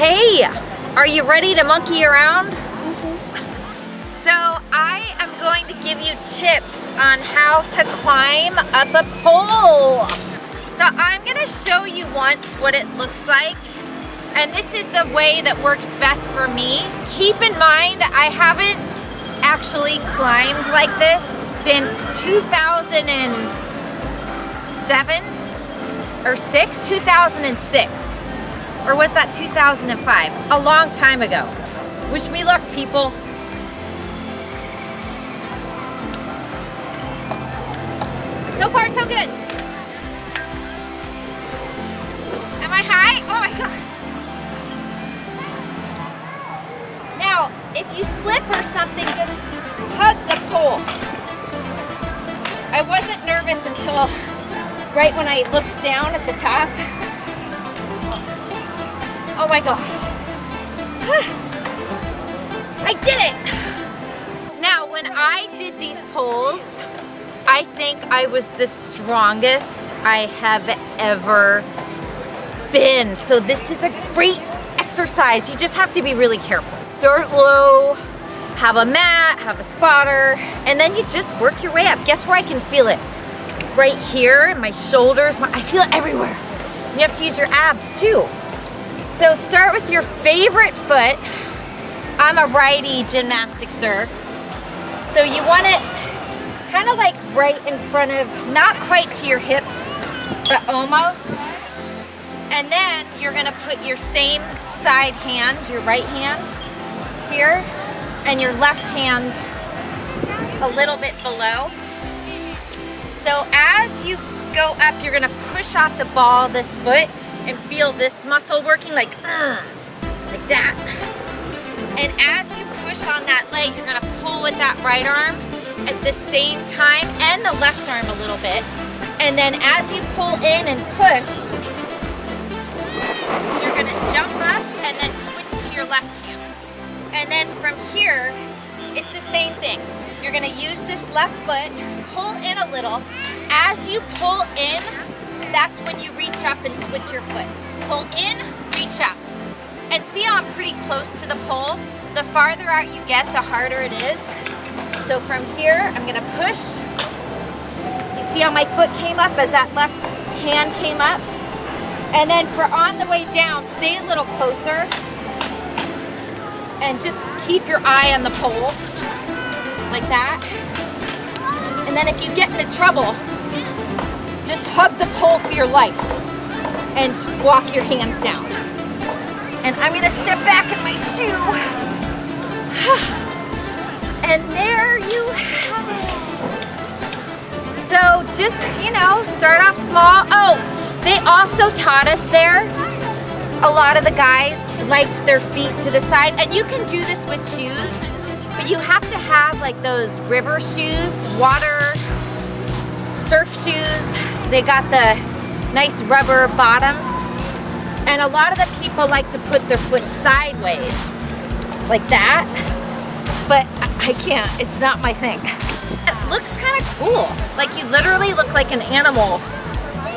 Hey, are you ready to monkey around? So I am going to give you tips on how to climb up a pole. So I'm gonna show you once what it looks like, and this is the way that works best for me. Keep in mind, I haven't actually climbed like this since 2007 or 2006. Or was that 2005? A long time ago. Wish me luck, people. So far, so good. Am I high? Oh my God. Now, if you slip or something, just hug the pole. I wasn't nervous until right when I looked down at the top. Oh my gosh. I did it! Now, when I did these poles, I think I was the strongest I have ever been. So this is a great exercise. You just have to be really careful. Start low, have a mat, have a spotter, and then you just work your way up. Guess where I can feel it? Right here, my shoulders, I feel it everywhere. You have to use your abs too. So start with your favorite foot. I'm a righty gymnasticser. So you want it kind of like right in front of, not quite to your hips, but almost. And then you're gonna put your same side hand, your right hand here, and your left hand a little bit below. So as you go up, you're gonna push off the ball of this foot and feel this muscle working like that. And as you push on that leg, you're gonna pull with that right arm at the same time, and the left arm a little bit. And then as you pull in and push, you're gonna jump up and then switch to your left hand. And then from here, it's the same thing. You're gonna use this left foot, pull in a little. As you pull in, that's when you reach up and switch your foot. Pull in, reach up. And see how I'm pretty close to the pole? The farther out you get, the harder it is. So from here, I'm gonna push. You see how my foot came up as that left hand came up? And then for on the way down, stay a little closer and just keep your eye on the pole, like that. And then if you get into trouble, just hug the pole for your life and walk your hands down. And I'm gonna step back in my shoe. And there you have it. So just, you know, start off small. Oh, they also taught us there, a lot of the guys liked their feet to the side. And you can do this with shoes, but you have to have like those river shoes, water, surf shoes. They got the nice rubber bottom. And a lot of the people like to put their foot sideways, like that. But I can't, it's not my thing. It looks kind of cool. Like you literally look like an animal,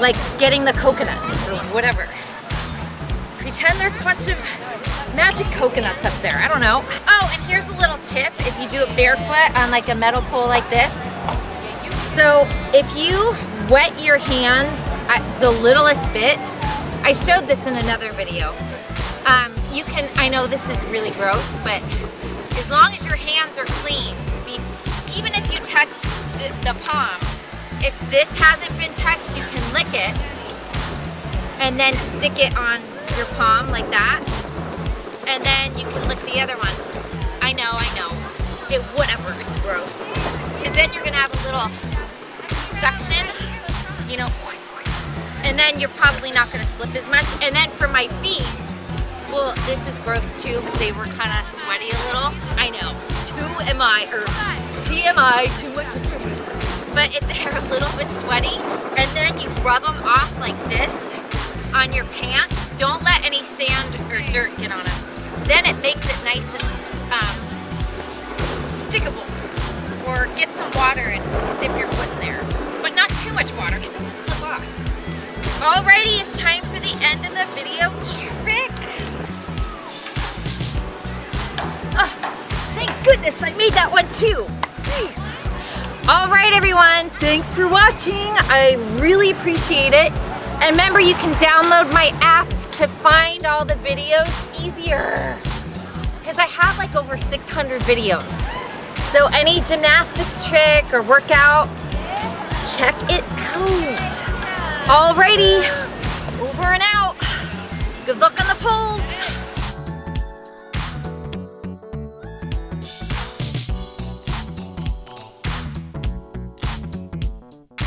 like getting the coconut or whatever. Pretend there's a bunch of magic coconuts up there, I don't know. Oh, and here's a little tip if you do it barefoot on like a metal pole like this. So if you wet your hands at the littlest bit, I showed this in another video. You can, I know this is really gross, but as long as your hands are clean, even if you touch the palm, if this hasn't been touched, you can lick it and then stick it on your palm like that. And then you can lick the other one. I know. Whatever, it's gross. Because then you're gonna have a little suction, you know, and then you're probably not gonna slip as much. And then for my feet, well, this is gross too, but they were kind of sweaty a little. I know, TMI, too much information. But if they're a little bit sweaty, and then you rub them off like this on your pants, don't let any sand or dirt get on them. Then it makes it nice and stickable. Or get some water and dip your foot in there. But not too much water, because then you'll slip off. Alrighty, it's time for the end of the video trick. goodness, I made that one too. All right, everyone, thanks for watching. I really appreciate it. And remember, you can download my app to find all the videos easier. Because I have like over 600 videos. So any gymnastics trick or workout, check it out. Alrighty, over and out. Good luck on the pole.